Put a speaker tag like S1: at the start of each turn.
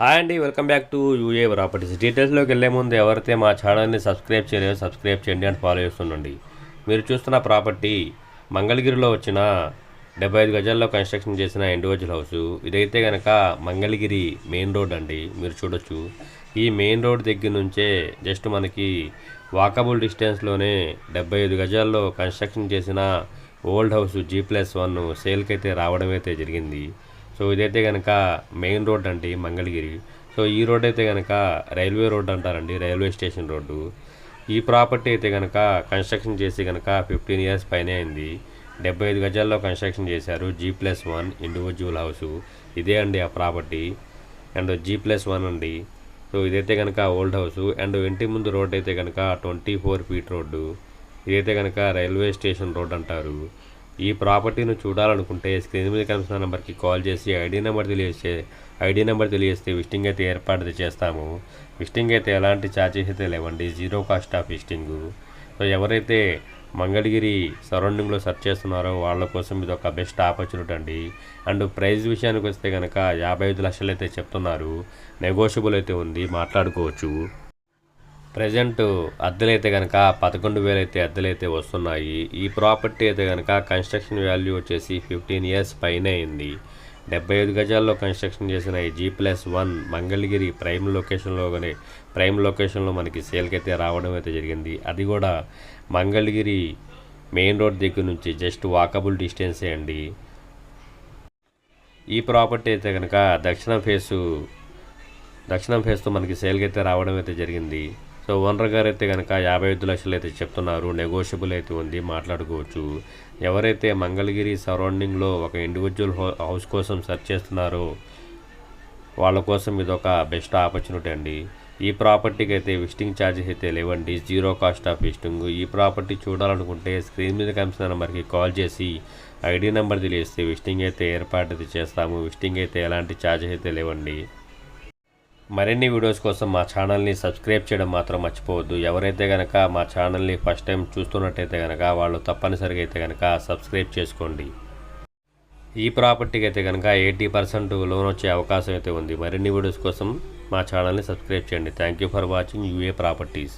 S1: Hi అండి, welcome back to UA properties. డీటెయిల్స్లోకి వెళ్ళే ముందు ఎవరైతే మా ఛానల్ని సబ్స్క్రైబ్ చేయలేదో సబ్స్క్రైబ్ చేయండి అండ్ ఫాలో చేస్తుండండి. మీరు చూస్తున్న ప్రాపర్టీ మంగళగిరిలో వచ్చిన 75 గజాల్లో కన్స్ట్రక్షన్ చేసిన ఇండివిజువల్ హౌస్. ఇదైతే కనుక మంగళగిరి మెయిన్ రోడ్ అండి. మీరు చూడొచ్చు, ఈ మెయిన్ రోడ్ దగ్గర నుంచే జస్ట్ మనకి వాకబుల్ డిస్టెన్స్లోనే 75 గజాల్లో కన్స్ట్రక్షన్ చేసిన ఓల్డ్ హౌస్ G+1 సేల్కి అయితే రావడం అయితే జరిగింది. సో ఇదైతే కనుక మెయిన్ రోడ్ అండి మంగళగిరి. సో ఈ రోడ్ అయితే కనుక రైల్వే రోడ్ అంటారండి, రైల్వే స్టేషన్ రోడ్డు. ఈ ప్రాపర్టీ అయితే కనుక కన్స్ట్రక్షన్ చేసి కనుక 15 ఇయర్స్ పైనే అయింది. 75 గజాల్లో కన్స్ట్రక్షన్ చేశారు. G+1 ఇండివిజువల్ హౌస్ ఇదే అండి ఆ ప్రాపర్టీ. అండ్ G+1 అండి. సో ఇదైతే కనుక ఓల్డ్ హౌస్. అండ్ ఇంటి ముందు రోడ్ అయితే కనుక 24 ఫీట్ రోడ్డు. ఇదైతే కనుక రైల్వే స్టేషన్ రోడ్ అంటారు. ఈ ప్రాపర్టీని చూడాలనుకుంటే స్క్రీన్ మీద కనిపిస్తున్న నెంబర్కి కాల్ చేసి ఐడి నెంబర్ తెలియజేస్తే విజిటింగ్ అయితే ఏర్పాటు చేస్తాము. విజిటింగ్ అయితే ఎలాంటి ఛార్జెస్ అయితే లేవండి, జీరో కాస్ట్ ఆఫ్ విజిటింగు. సో ఎవరైతే మంగళగిరి సరౌండింగ్లో సెర్చ్ చేస్తున్నారో వాళ్ళ కోసం ఇది ఒక బెస్ట్ ఆపర్చునిటీ అండి. అండ్ ప్రైస్ విషయానికి వస్తే కనుక 55 లక్షలు అయితే చెప్తున్నారు. నెగోషియబుల్ అయితే ఉంది, మాట్లాడుకోవచ్చు. ప్రజెంట్ అద్దెలైతే కనుక 11,000 అయితే అద్దెలైతే వస్తున్నాయి. ఈ ప్రాపర్టీ అయితే కనుక కన్స్ట్రక్షన్ వాల్యూ వచ్చేసి 15 ఇయర్స్ పైనే అయింది. 75 గజాల్లో కన్స్ట్రక్షన్ చేసిన ఈ G+1 మంగళగిరి ప్రైమ్ లొకేషన్లో మనకి సేల్కి అయితే రావడం అయితే జరిగింది. అది కూడా మంగళగిరి మెయిన్ రోడ్ దగ్గర నుంచి జస్ట్ వాకబుల్ డిస్టెన్సే అండి. ఈ ప్రాపర్టీ అయితే కనుక దక్షిణం ఫేస్తో మనకి సేల్కి అయితే రావడం అయితే జరిగింది. సో ఓనర్ గారు అయితే కనుక 55 లక్షలు అయితే చెప్తున్నారు. నెగోషియబుల్ అయితే ఉంది, మాట్లాడుకోవచ్చు. ఎవరైతే మంగళగిరి సరౌండింగ్లో ఒక ఇండివిజువల్ హౌస్ కోసం సెర్చ్ చేస్తున్నారో వాళ్ళ కోసం ఇది ఒక బెస్ట్ ఆపర్చునిటీ అండి. ఈ ప్రాపర్టీకి అయితే విజిటింగ్ ఛార్జెస్ అయితే లేవండి, జీరో కాస్ట్ ఆఫ్ విజిటింగ్. ఈ ప్రాపర్టీ చూడాలనుకుంటే స్క్రీన్ మీద కనిపిస్తున్న నెంబర్కి కాల్ చేసి ఐడి నెంబర్ తెలియజేస్తే విజిటింగ్ అయితే ఏర్పాటు అయితే చేస్తాము. విజిటింగ్ అయితే ఎలాంటి ఛార్జెస్ అయితే లేవండి. మరిన్ని వీడియోస్ కోసం మా ఛానల్ని సబ్స్క్రైబ్ చేయడం మాత్రం మర్చిపోవద్దు. ఎవరైతే కనుక మా ఛానల్ని ఫస్ట్ టైం చూస్తున్నట్టయితే కనుక వాళ్ళు తప్పనిసరిగా అయితే కనుక సబ్స్క్రైబ్ చేసుకోండి. ఈ ప్రాపర్టీకి అయితే కనుక 80% లోన్ వచ్చే అవకాశం అయితే ఉంది. మరిన్ని వీడియోస్ కోసం మా ఛానల్ని సబ్స్క్రైబ్ చేయండి. Thank you for watching UA properties.